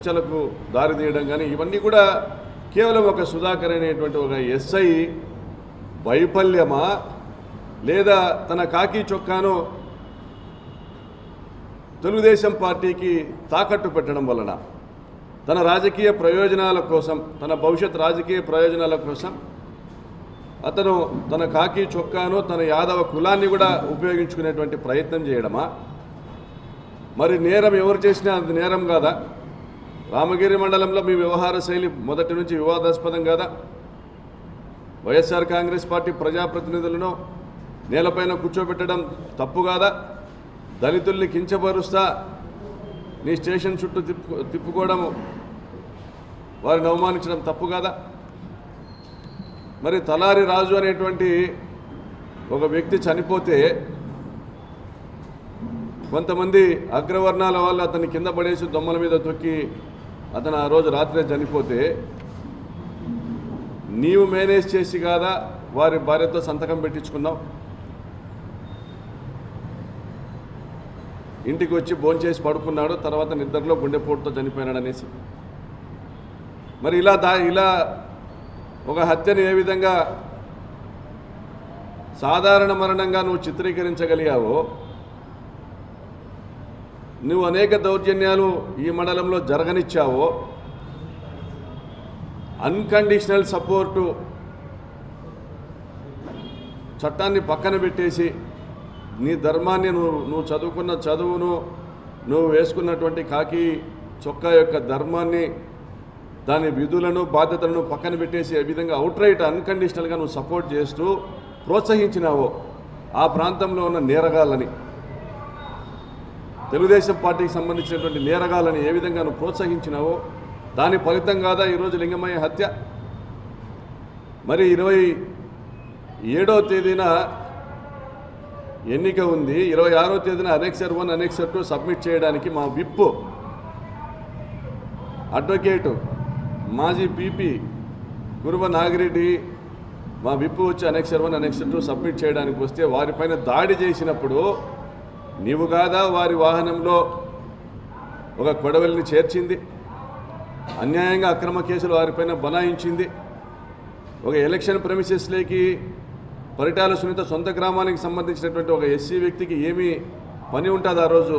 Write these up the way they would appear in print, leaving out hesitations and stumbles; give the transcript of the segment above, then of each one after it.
చర్చలకు దారి తీయడం కానీ ఇవన్నీ కూడా కేవలం ఒక సుధాకర్ అనేటువంటి ఒక ఎస్ఐ వైఫల్యమా లేదా తన కాకి చొక్కాను తెలుగుదేశం పార్టీకి తాకట్టు పెట్టడం వలన తన రాజకీయ ప్రయోజనాల కోసం తన భవిష్యత్ రాజకీయ ప్రయోజనాల కోసం అతను తన కాకి చొక్కాను తన యాదవ కులాన్ని కూడా ఉపయోగించుకునేటువంటి ప్రయత్నం చేయడమా మరి నేరం ఎవరు చేసినా అది నేరం కాదా రామగిరి మండలంలో మీ వ్యవహార శైలి మొదటి నుంచి వివాదాస్పదం కాదా వైఎస్ఆర్ కాంగ్రెస్ పార్టీ ప్రజాప్రతినిధులను నేలపైన కూర్చోబెట్టడం తప్పు కాదా దళితుల్ని కించపరుస్తా నీ స్టేషన్ చుట్టూ తిప్పుకోవడం వారిని అవమానించడం తప్పు కాదా మరి తలారి రాజు అనేటువంటి ఒక వ్యక్తి చనిపోతే కొంతమంది అగ్రవర్ణాల వాళ్ళు అతన్ని కింద పడేసి దొమ్మల మీద తొక్కి అతను ఆ రోజు రాత్రే చనిపోతే నీవు మేనేజ్ చేసి కాదా వారి భార్యతో సంతకం పెట్టించుకున్నావు ఇంటికి వచ్చి భోంచేసి పడుకున్నాడు తర్వాత నిద్రలో గుండెపోటుతో చనిపోయినాడు అనేసి మరి ఇలా ఒక హత్యను ఏ విధంగా సాధారణ మరణంగా నువ్వు చిత్రీకరించగలిగావో నువ్వు అనేక దౌర్జన్యాలు ఈ మండలంలో జరగనిచ్చావో అన్కండిషనల్ సపోర్టు చట్టాన్ని పక్కన పెట్టేసి నీ ధర్మాన్ని నువ్వు చదువుకున్న చదువును నువ్వు వేసుకున్నటువంటి కాకి చొక్కా యొక్క ధర్మాన్ని దాని విధులను బాధ్యతలను పక్కన పెట్టేసి ఏ విధంగా అవుట్రైట్ అన్కండిషనల్గా నువ్వు సపోర్ట్ చేస్తూ ప్రోత్సహించినావో ఆ ప్రాంతంలో ఉన్న నేరగాళ్ళని తెలుగుదేశం పార్టీకి సంబంధించినటువంటి నేరగాళ్ళని ఏ విధంగా నువ్వు ప్రోత్సహించినావో దాని ఫలితం కాదా ఈరోజు లింగమయ్య హత్య మరి 27వ తేదీన ఎన్నిక ఉంది 26వ తేదీన అనెక్సర్ 1 అనెక్సర్ 2 సబ్మిట్ చేయడానికి మా విప్ అడ్వకేటు మాజీ పీపీ గురువ నాగిరెడ్డి మా విప్ వచ్చి అనెక్సర్ 1 అనెక్సర్ 2 సబ్మిట్ చేయడానికి వస్తే వారిపైన దాడి చేసినప్పుడు నీవు కాదా వారి వాహనంలో ఒక కొడవలిని చేర్చింది అన్యాయంగా అక్రమ కేసులు వారిపైన బనాయించింది ఒక ఎలక్షన్ ప్రెమిసెస్లోకి పరిటాల సునీత సొంత గ్రామానికి సంబంధించినటువంటి ఒక ఎస్సీ వ్యక్తికి ఏమీ పని ఉంటుంది ఆ రోజు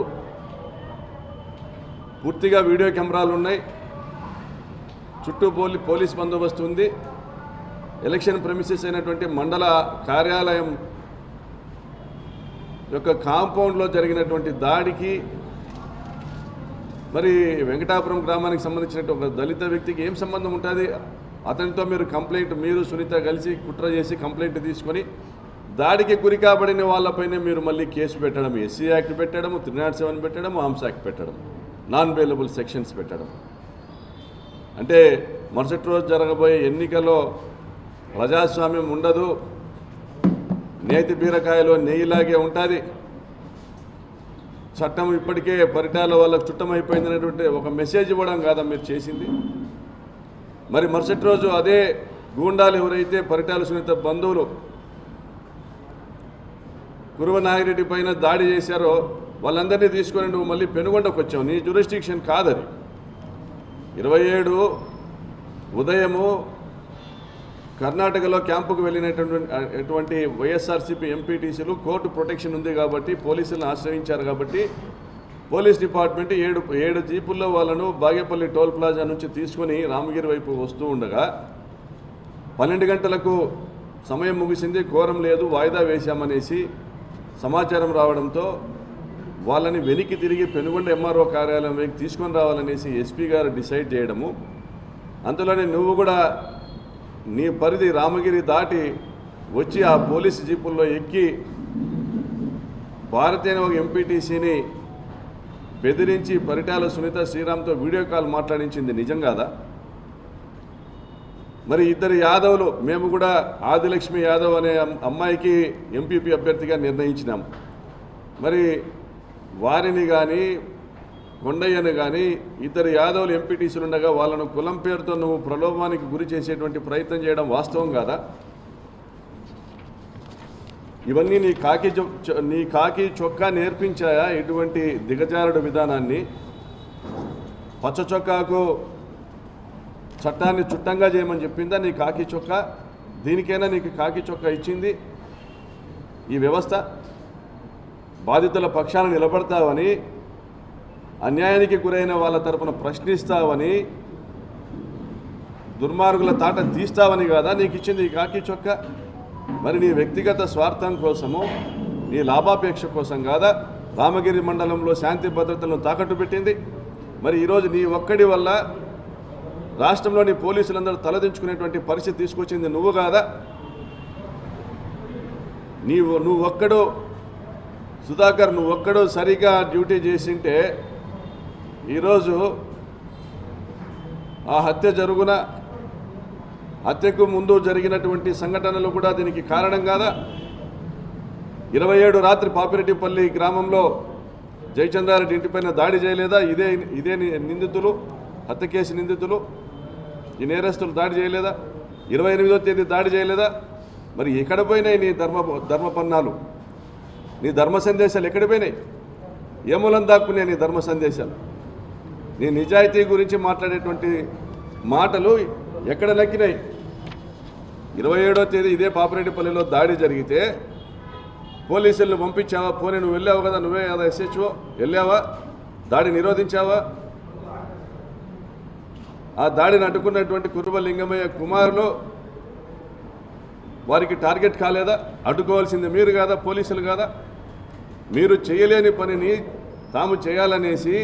పూర్తిగా వీడియో కెమెరాలు ఉన్నాయి చుట్టూ పోలీస్ బందోబస్తు ఉంది ఎలక్షన్ ప్రెమిసెస్ అయినటువంటి మండల కార్యాలయం యొక్క కాంపౌండ్లో జరిగినటువంటి దాడికి మరి వెంకటాపురం గ్రామానికి సంబంధించినటువంటి ఒక దళిత వ్యక్తికి ఏం సంబంధం ఉంటుంది అతనితో మీరు సునీత కలిసి కుట్ర చేసి కంప్లైంట్ తీసుకొని దాడికి గురి కాబడిన వాళ్ళపైనే మీరు మళ్ళీ కేసు పెట్టడం ఎస్సీ యాక్ట్ పెట్టడం 307 పెట్టడం ఆర్మ్స్ యాక్ట్ పెట్టడం నాన్ బెయిలబుల్ సెక్షన్స్ పెట్టడం అంటే మరుసటి రోజు జరగబోయే ఎన్నికల్లో ప్రజాస్వామ్యం ఉండదు నేతి బీరకాయలో నెయ్యిలాగే ఉంటుంది చట్టం ఇప్పటికే పరిటాల వాళ్ళకు చుట్టమైపోయింది అనేటువంటి ఒక మెసేజ్ ఇవ్వడం కాదా మీరు చేసింది మరి మరుసటి రోజు అదే గూండాలు ఎవరైతే పరిటాల సునీత బంధువులు గురువ నాగిరెడ్డి పైన దాడి చేశారో వాళ్ళందరినీ తీసుకొని నువ్వు మళ్ళీ పెనుగొండకు వచ్చావు నీ జ్యూరిస్డిక్షన్ కాదని 27 ఉదయము కర్ణాటకలో క్యాంపుకు వెళ్ళినటువంటి వైఎస్ఆర్సీపీ ఎంపీటీసీలు కోర్టు ప్రొటెక్షన్ ఉంది కాబట్టి పోలీసులను ఆశ్రయించారు కాబట్టి పోలీస్ డిపార్ట్మెంట్ 7 జీపుల్లో వాళ్ళను బాగేపల్లి టోల్ ప్లాజా నుంచి తీసుకొని రామగిరి వైపు వస్తూ ఉండగా 12 గంటలకు సమయం ముగిసింది కోరం లేదు వాయిదా వేశామనేసి సమాచారం రావడంతో వాళ్ళని వెనక్కి తిరిగి పెనుగొండ ఎంఆర్ఓ కార్యాలయం వైపు తీసుకొని రావాలనేసి ఎస్పీ గారు డిసైడ్ చేయడము అంతలోనే నువ్వు కూడా నీ పరిధి రామగిరి దాటి వచ్చి ఆ పోలీసు జీపుల్లో ఎక్కి భారతి అనే ఒక ఎంపీటీసీని బెదిరించి పరిటాల సునీత శ్రీరామ్తో వీడియో కాల్ మాట్లాడించింది నిజం కాదా మరి ఇద్దరు యాదవులు మేము కూడా ఆదిలక్ష్మి యాదవ్ అనే అమ్మాయికి ఎంపీపీ అభ్యర్థిగా నిర్ణయించినాం మరి వారిని కానీ కొండయ్యను కానీ ఇద్దరు యాదవులు ఎంపీటీసీలు ఉండగా వాళ్ళను కులం పేరుతో నువ్వు ప్రలోభానికి గురి చేసేటువంటి ప్రయత్నం చేయడం వాస్తవం కాదా ఇవన్నీ నీ కాకి చొక్కా నేర్పించాయా ఇటువంటి దిగజారుడు విధానాన్ని పచ్చ చొక్కాకు చట్టాన్ని చుట్టంగా చేయమని చెప్పిందా నీ కాకి చొక్కా? దీనికైనా నీకు కాకి చొక్కా ఇచ్చింది ఈ వ్యవస్థ? బాధితుల పక్షాన నిలబడతావని, అన్యాయానికి గురైన వాళ్ళ తరపున ప్రశ్నిస్తావని, దుర్మార్గుల తాట తీస్తావని కాదా నీకు ఇచ్చింది ఈ కాకి చొక్కా? మరి నీ వ్యక్తిగత స్వార్థం కోసము, నీ లాభాపేక్ష కోసం కాదా రామగిరి మండలంలో శాంతి భద్రతలను తాకట్టు పెట్టింది? మరి ఈరోజు నీ ఒక్కడి వల్ల రాష్ట్రంలోని పోలీసులందరూ తలదించుకునేటువంటి పరిస్థితి తీసుకొచ్చింది నువ్వు కాదా? నువ్వు ఒక్కడు సుధాకర్, నువ్వు ఒక్కడు సరిగా డ్యూటీ చేసింటే ఈరోజు ఆ హత్య జరుగున, హత్యకు ముందు జరిగినటువంటి సంఘటనలు కూడా దీనికి కారణం కాదా? 27 రాత్రి పాపిరెడ్డిపల్లి గ్రామంలో జయచంద్రారెడ్డి ఇంటిపైన దాడి చేయలేదా? ఇదే నిందితులు, హత్య కేసు నిందితులు, ఈ నేరస్తులు దాడి చేయలేదా? 28వ తేదీ దాడి చేయలేదా? మరి ఎక్కడ పోయినాయి నీ ధర్మపన్నాలు, నీ ధర్మ సందేశాలు ఎక్కడ పోయినాయి? ఏ మూలం దాక్కున్నాయి నీ ధర్మ సందేశాలు? నీ నిజాయితీ గురించి మాట్లాడేటువంటి మాటలు ఎక్కడ నక్కినాయి? 27వ తేదీ ఇదే పాపిరెడ్డిపల్లిలో దాడి జరిగితే పోలీసులను పంపించావా? పోనీ నువ్వు వెళ్ళావు కదా, నువ్వే కదా ఎస్హెచ్ఓ, వెళ్ళావా? దాడి నిరోధించావా? ఆ దాడిని అడ్డుకున్నటువంటి కురుబ లింగమయ్య కుమారులు వారికి టార్గెట్ కాలేదా? అడ్డుకోవాల్సింది మీరు కాదా, పోలీసులు కాదా? మీరు చేయలేని పనిని తాము చేయాలనేసి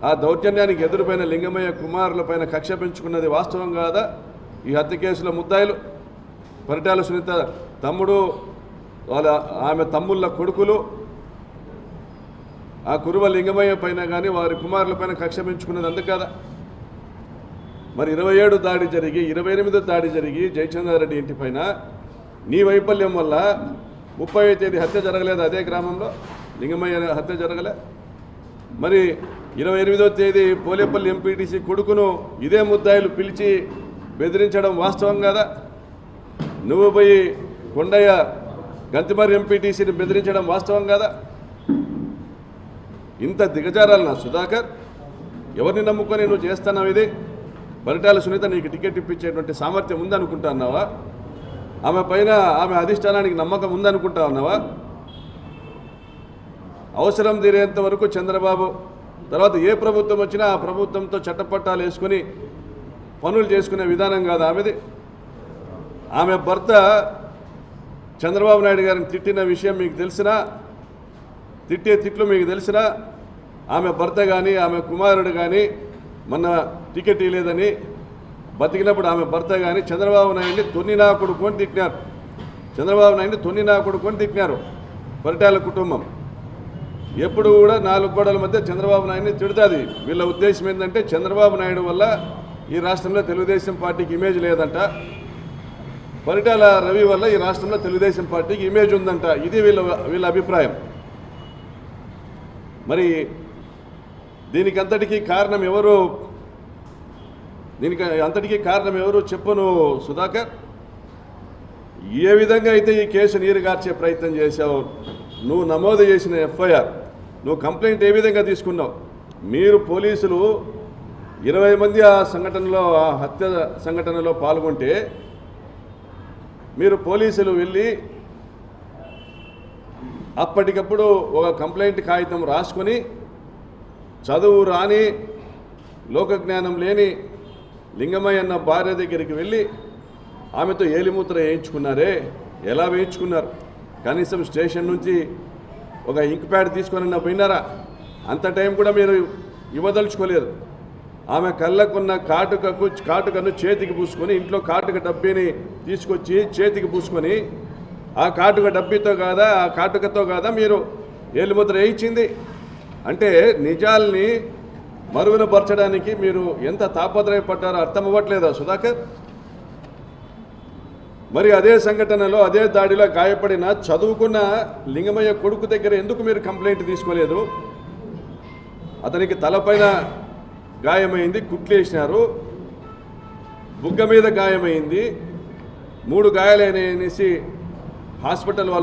ఆ దౌర్జన్యానికి ఎదురుపైన లింగమయ్య కుమారులపైన కక్ష పెంచుకున్నది వాస్తవం కాదా? ఈ హత్య కేసులో ముద్దాయిలు పరిటాల సునీత తమ్ముడు, ఆమె తమ్ముళ్ళ కొడుకులు ఆ కురువ లింగమయ్య పైన కానీ వారి కుమారుల పైన కక్ష పెంచుకున్నది అందుకు కదా? మరి 27 దాడి జరిగి 28 దాడి జరిగి జయచంద్రారెడ్డి ఇంటిపైన నీ వైఫల్యం వల్ల 30వ తేదీ హత్య జరగలేదు అదే గ్రామంలో, లింగమయ్య హత్య జరగలే? మరి 28వ తేదీ పోలేపల్లి ఎంపీటీసీ కొడుకును ఇదే ముద్దాయిలు పిలిచి బెదిరించడం వాస్తవం కదా? నువ్వు పోయి కొండయ్య గంతిమర్రి ఎంపీటీసీని బెదిరించడం వాస్తవం కదా? ఇంత దిగజారాలనా సుధాకర్? ఎవరిని నమ్ముకొని నువ్వు చేస్తున్నావు ఇది? పరిటాల సునీత నీకు టికెట్ ఇప్పించేటువంటి సామర్థ్యం ఉందనుకుంటున్నావా? ఆమె పైన ఆమె అధిష్టానానికి నమ్మకం ఉందనుకుంటా ఉన్నావా? అవసరం తీరేంత వరకు చంద్రబాబు తర్వాత ఏ ప్రభుత్వం వచ్చినా ఆ ప్రభుత్వంతో చట్టపట్టాలు వేసుకొని పనులు చేసుకునే విధానం కాదు ఆమెది. ఆమె భర్త చంద్రబాబు నాయుడు గారిని తిట్టిన విషయం మీకు తెలిసినా, తిట్టే తిట్లు మీకు తెలిసినా, ఆమె భర్త కానీ ఆమె కుమారుడు కానీ మొన్న టికెట్ ఇవ్వలేదని బతికినప్పుడు ఆమె భర్త కానీ చంద్రబాబు నాయుడిని తొన్నినా కొడుకు అని తిట్టినారు. చంద్రబాబు నాయుడిని తొన్నినా కొడుకు అని తిట్టినారు పరిటాల కుటుంబం. ఎప్పుడు కూడా 4 గోడల మధ్య చంద్రబాబు నాయుడిని తిడుతుంది. వీళ్ళ ఉద్దేశం ఏంటంటే చంద్రబాబు నాయుడు వల్ల ఈ రాష్ట్రంలో తెలుగుదేశం పార్టీకి ఇమేజ్ లేదంట, పరిటాల రవి వల్ల ఈ రాష్ట్రంలో తెలుగుదేశం పార్టీకి ఇమేజ్ ఉందంట. ఇది వీళ్ళ అభిప్రాయం. మరి దీనికి అంతటికీ కారణం ఎవరు? చెప్పను సుధాకర్. ఏ విధంగా అయితే ఈ కేసు నీరుగార్చే ప్రయత్నం చేశావు, నువ్వు నమోదు చేసిన ఎఫ్ఐఆర్, నువ్వు కంప్లైంట్ ఏ విధంగా తీసుకున్నావు? మీరు పోలీసులు 20 మంది ఆ సంఘటనలో, ఆ హత్య సంఘటనలో పాల్గొంటే మీరు పోలీసులు వెళ్ళి అప్పటికప్పుడు ఒక కంప్లైంట్ కాగితం రాసుకొని చదువు రాని లోకజ్ఞానం లేని లింగమయ్య అన్న భార్య దగ్గరికి వెళ్ళి ఆమెతో ఏలిమూత్ర వేయించుకున్నారే? ఎలా వేయించుకున్నారు? కనీసం స్టేషన్ నుంచి ఒక ఇంక్ ప్యాడ్ తీసుకొని పోయినారా? అంత టైం కూడా మీరు ఇవ్వదలుచుకోలేదు. ఆమె కళ్ళకున్న కాటుకను చేతికి పూసుకొని, ఇంట్లో కాటుక డబ్బీని తీసుకొచ్చి చేతికి పూసుకొని, ఆ కాటుక డబ్బీతో కాదా, ఆ కాటుకతో కాదా మీరు ఏలిముద్ర వేయించింది? అంటే నిజాల్ని మరుగున పరచడానికి మీరు ఎంత తాపత్రయపడ్డారో అర్థం అవ్వట్లేదా సుధాకర్? మరి అదే సంఘటనలో, అదే దాడిలో గాయపడిన చదువుకున్న లింగమయ్య కొడుకు దగ్గర ఎందుకు మీరు కంప్లైంట్ తీసుకోలేదు? అతనికి తలపైన గాయమైంది, కుట్లేసినారు, బుగ్గ మీద గాయమైంది, 3 గాయాలైనసి హాస్పిటల్ వాళ్ళు